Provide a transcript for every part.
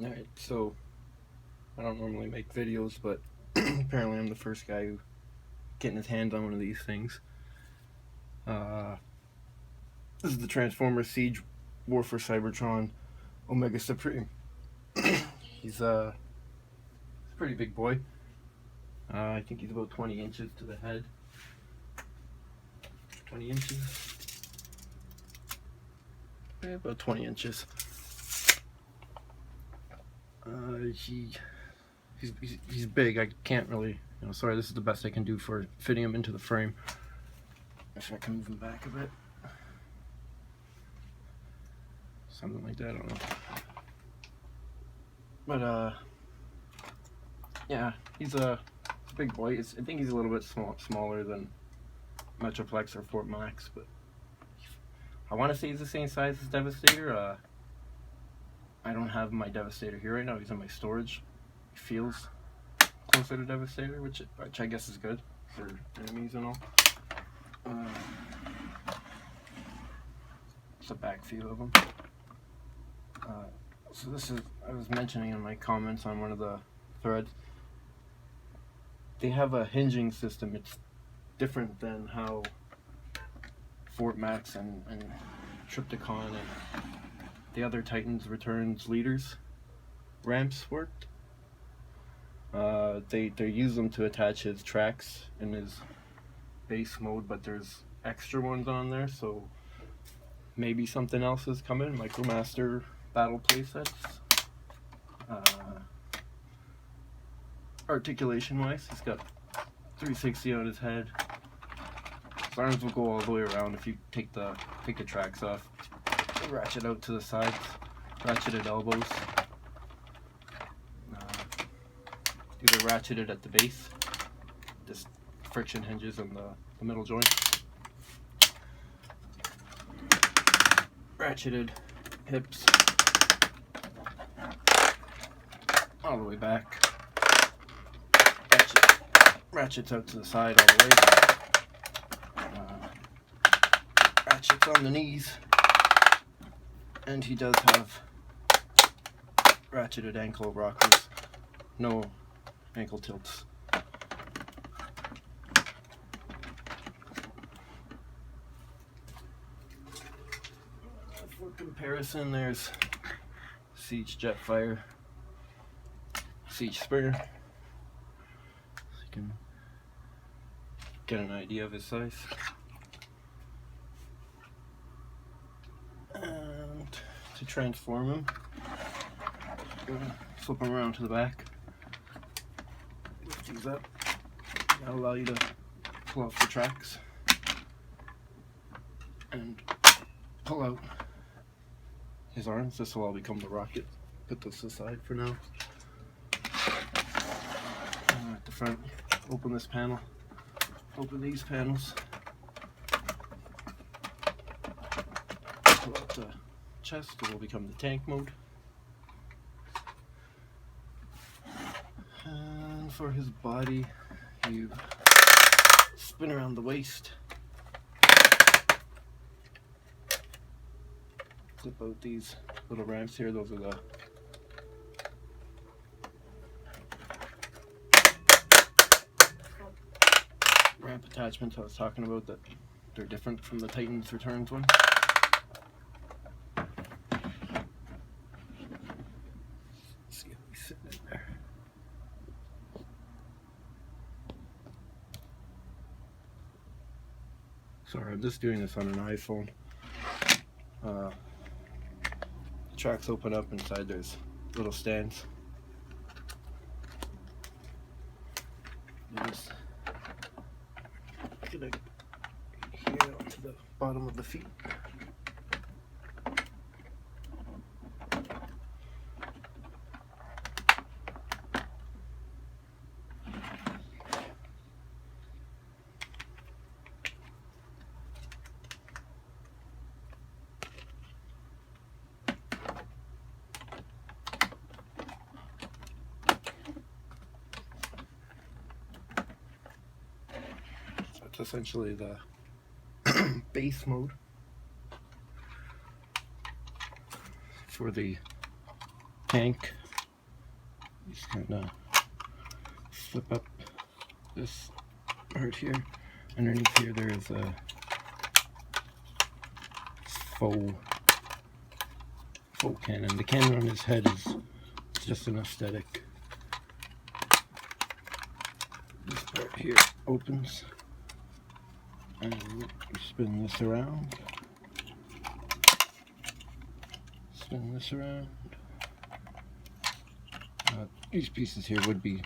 Alright, so I don't normally make videos, but apparently I'm the first guy who getting his hands on one of these things. This is the Transformers Siege War for Cybertron Omega Supreme. He's a pretty big boy. I think he's about 20 inches to the head. 20 inches? Yeah, about 20 inches. He's big. I can't really, sorry, this is the best I can do for fitting him into the frame. If I can move him back a bit. Something like that, I don't know. But, yeah, he's a big boy. I think he's a little bit smaller than Metroplex or Fort Max, but I want to say he's the same size as Devastator. I don't have my Devastator here right now. He's in my storage. He feels closer to Devastator, which I guess is good for enemies and all. It's a back view of him. So this is, I was mentioning in my comments on one of the threads, they have a hinging system. It's different than how Fort Max and Trypticon and the other Titans Returns leaders ramps worked. They use them to attach his tracks in his base mode, but there's extra ones on there, so maybe something else is coming. Micromaster battle playsets. Articulation wise, he's got 360 on his head. His arms will go all the way around if you take the tracks off. Ratchet out to the sides, ratcheted elbows. These are ratcheted at the base. Just friction hinges on the middle joint. Ratcheted hips all the way back. Ratchets out to the side all the way. Ratchets on the knees. And he does have ratcheted ankle rockers. No ankle tilts. For comparison, there's Siege Jetfire, Siege Spear. So you can get an idea of his size. And to transform him, flip him around to the back. Lift these up. That'll allow you to pull off the tracks and pull out his arms. This will all become the rocket. Put this aside for now. At the front, open this panel, open these panels, pull out the chest. It will become the tank mode. And for his body, you spin around the waist, clip out these little ramps here. Those are the ramp attachments I was talking about, that they're different from the Titans Returns one. Let's see how he's sitting in there. Sorry, I'm just doing this on an iPhone. The tracks open up. Inside there's little stands. Just get it here onto the bottom of the feet. That's essentially the base mode for the tank. just kind of slip up this part here. Underneath here there is a faux cannon. The cannon on his head is just an aesthetic. This part here opens, and you spin this around. Spin this around. These pieces here would be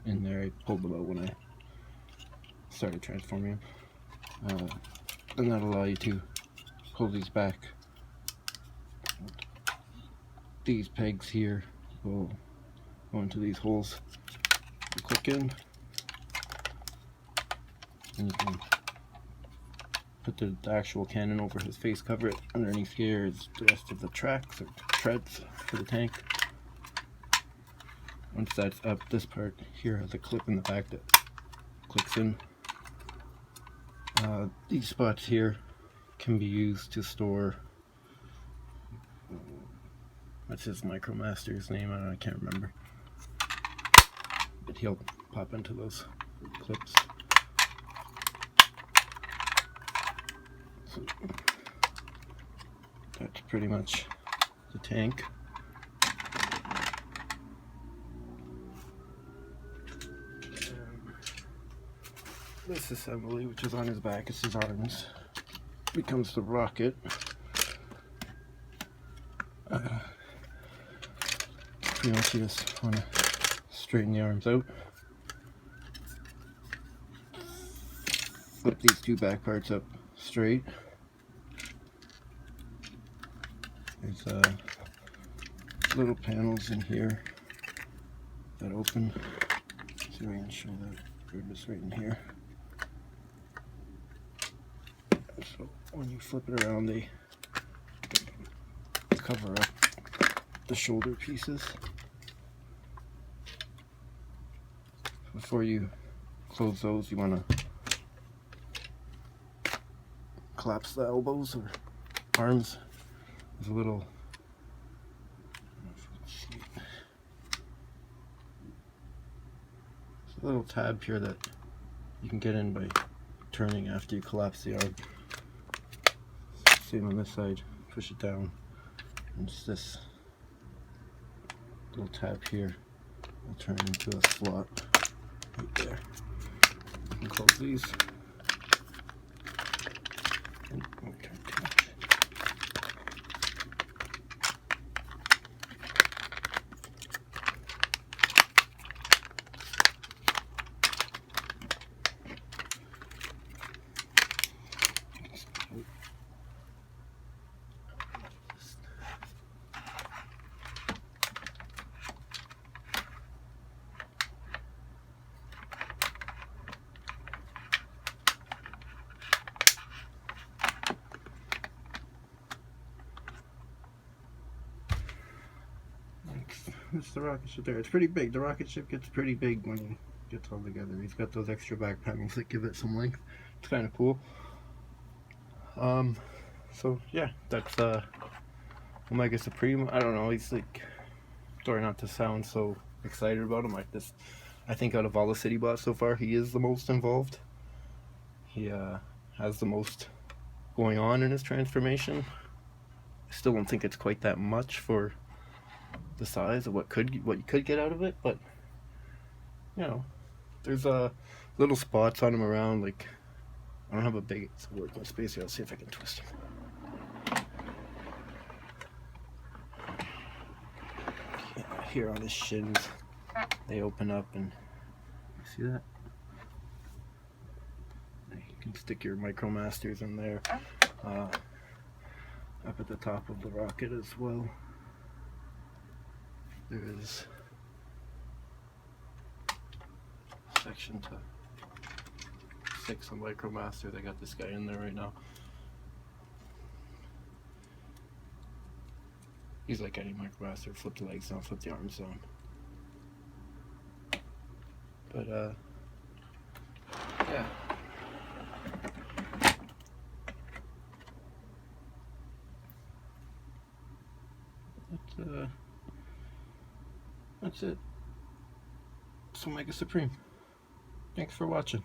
in there. I pulled them out when I started transforming them. And that'll allow you to pull these back. These pegs here will go into these holes. You click in, and you can put the actual cannon over his face, cover it. Underneath here is the rest of the tracks or treads for the tank. Once that's up, this part here has a clip in the back that clicks in. These spots here can be used to store, what's his MicroMaster's name? I can't remember. But he'll pop into those clips. So that's pretty much the tank. This assembly, which is on his back, is his arms, becomes the rocket. Pretty much you just want to straighten the arms out. Flip these two back parts up straight. There's little panels in here that open. See if I can show that. Just right in here. So when you flip it around, they cover up the shoulder pieces. Before you close those, you want to collapse the elbows or arms. There's a little, tab here that you can get in by turning after you collapse the arm. Same on this side, push it down, and just this little tab here will turn into a slot right there. You can close these. And, okay, too much. It's the rocket ship there. It's pretty big. The rocket ship gets pretty big when it gets all together. He's got those extra back panels that give it some length. It's kind of cool. So yeah, that's Omega Supreme. I don't know. He's like, sorry not to sound so excited about him. I think out of all the city bots so far, he is the most involved. He has the most going on in his transformation. I still don't think it's quite that much for the size of what you could get out of it, but you know, there's little spots on him around. Like, I don't have a big working space here. I'll see if I can twist him. Here on his shins, they open up, and you see that? You can stick your MicroMasters in there. Up at the top of the rocket as well, there is section to 6 on MicroMasters. I got this guy in there right now. He's like any MicroMaster. Flip the legs down, flip the arms down. But yeah. That's it. It's Omega Supreme. Thanks for watching.